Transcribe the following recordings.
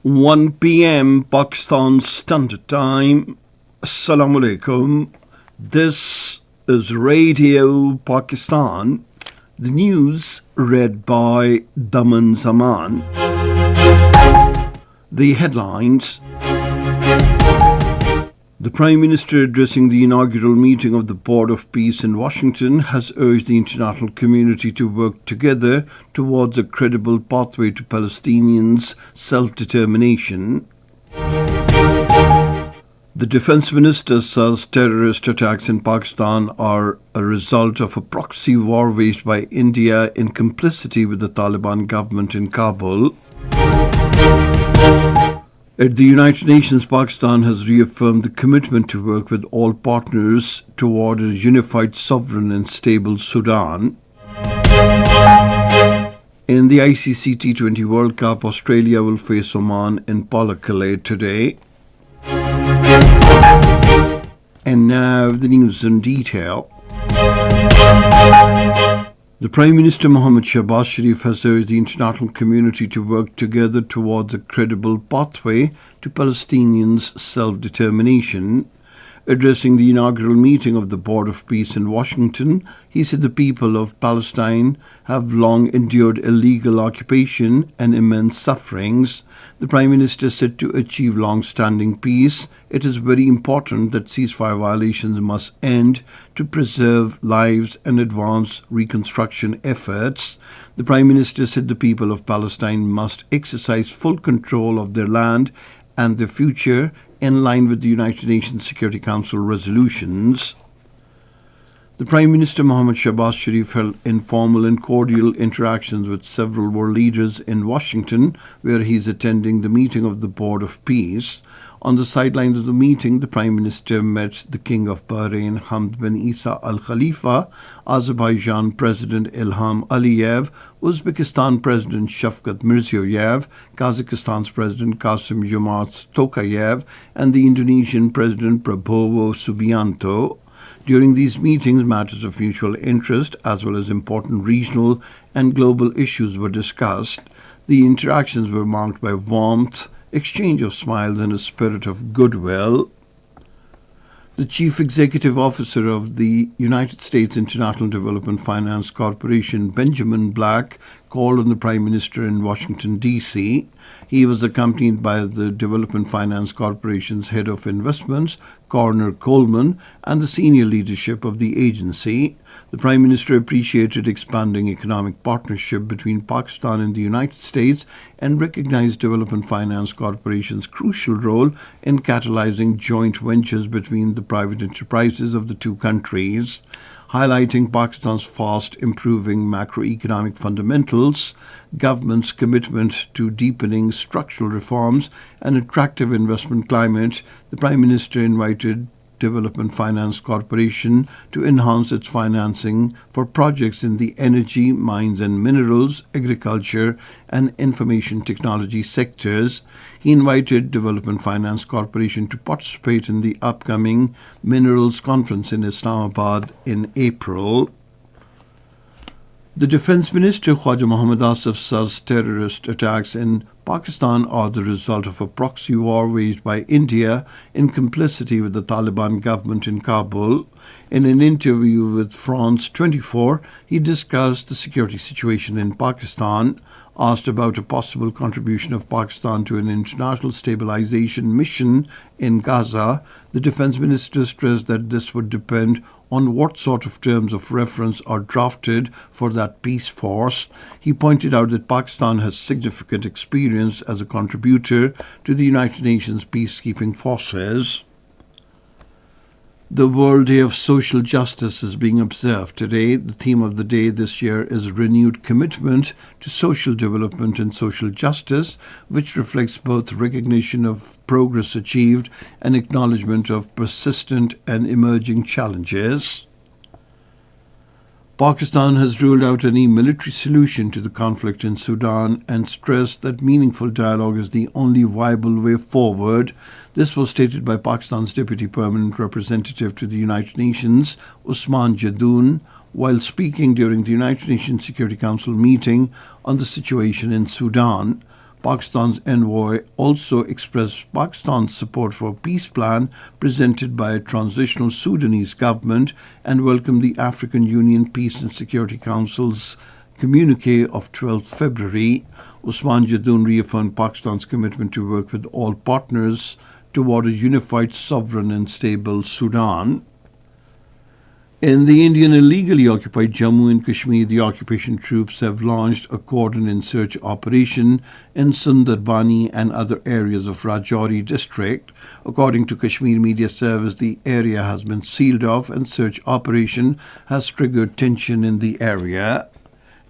1 p.m. Pakistan Standard Time. Assalamu alaikum. This is Radio Pakistan. The news read by Daman Zaman. The headlines. The Prime Minister, addressing the inaugural meeting of the Board of Peace in Washington, has urged the international community to work together towards a credible pathway to Palestinians' self-determination. The Defence Minister says terrorist attacks in Pakistan are a result of a proxy war waged by India in complicity with the Taliban government in Kabul. At the United Nations, Pakistan has reaffirmed the commitment to work with all partners toward a unified, sovereign and stable Sudan. In the ICC T20 World Cup, Australia will face Oman in Palakkale today. And now the news in detail. The Prime Minister Mohammad Shahbaz Sharif has urged the international community to work together towards a credible pathway to Palestinians' self-determination. Addressing the inaugural meeting of the Board of Peace in Washington, he said the people of Palestine have long endured illegal occupation and immense sufferings. The Prime Minister said to achieve long-standing peace, it is very important that ceasefire violations must end to preserve lives and advance reconstruction efforts. The Prime Minister said the people of Palestine must exercise full control of their land and their future in line with the United Nations Security Council resolutions. The Prime Minister Mohammad Shahbaz Sharif held informal and cordial interactions with several world leaders in Washington, where he is attending the meeting of the Board of Peace. On the sidelines of the meeting, the Prime Minister met the King of Bahrain, Hamd bin Isa Al Khalifa, Azerbaijan President Ilham Aliyev, Uzbekistan President Shavkat Mirziyoyev, Kazakhstan's President Kasim Jomart Tokayev, and the Indonesian President Prabowo Subianto. During these meetings, matters of mutual interest as well as important regional and global issues were discussed. The interactions were marked by warmth, exchange of smiles and a spirit of goodwill. The Chief Executive Officer of the United States International Development Finance Corporation, Benjamin Black, called on the Prime Minister in Washington, D.C. He was accompanied by the Development Finance Corporation's Head of Investments, Connor Coleman, and the senior leadership of the agency. The Prime Minister appreciated expanding economic partnership between Pakistan and the United States and recognized Development Finance Corporation's crucial role in catalyzing joint ventures between the private enterprises of the two countries. Highlighting Pakistan's fast improving macroeconomic fundamentals, government's commitment to deepening structural reforms and attractive investment climate, the Prime Minister invited Development Finance Corporation to enhance its financing for projects in the energy, mines and minerals, agriculture and information technology sectors. He invited Development Finance Corporation to participate in the upcoming Minerals Conference in Islamabad in April. The Defence Minister Khwaja Mohammad Asif says terrorist attacks in Pakistan are the result of a proxy war waged by India in complicity with the Taliban government in Kabul. In an interview with France 24, he discussed the security situation in Pakistan. Asked about a possible contribution of Pakistan to an international stabilization mission in Gaza, the Defence Minister stressed that this would depend on what sort of terms of reference are drafted for that peace force. He pointed out that Pakistan has significant experience as a contributor to the United Nations peacekeeping forces. The World Day of Social Justice is being observed today. The theme of the day this year is renewed commitment to social development and social justice, which reflects both recognition of progress achieved and acknowledgement of persistent and emerging challenges. Pakistan has ruled out any military solution to the conflict in Sudan and stressed that meaningful dialogue is the only viable way forward. This was stated by Pakistan's Deputy Permanent Representative to the United Nations, Usman Jadoon, while speaking during the United Nations Security Council meeting on the situation in Sudan. Pakistan's envoy also expressed Pakistan's support for a peace plan presented by a transitional Sudanese government and welcomed the African Union Peace and Security Council's communique of 12 February. Usman Jadoon reaffirmed Pakistan's commitment to work with all partners toward a unified, sovereign and stable Sudan. In the Indian illegally occupied Jammu and Kashmir, the occupation troops have launched a cordon search operation in Sundarbani and other areas of Rajouri district. According to Kashmir Media Service, the area has been sealed off and search operation has triggered tension in the area.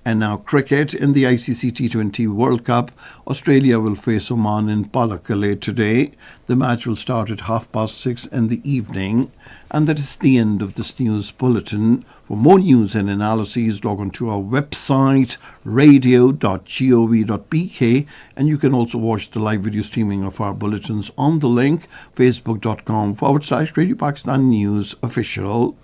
And now cricket. In the ICC T20 World Cup, Australia will face Oman in Palakkale today. The match will start at 6:30 in the evening. And that is the end of this news bulletin. For more news and analyses, log on to our website, radio.gov.pk, and you can also watch the live video streaming of our bulletins on the link, facebook.com/Radio Pakistan News Official.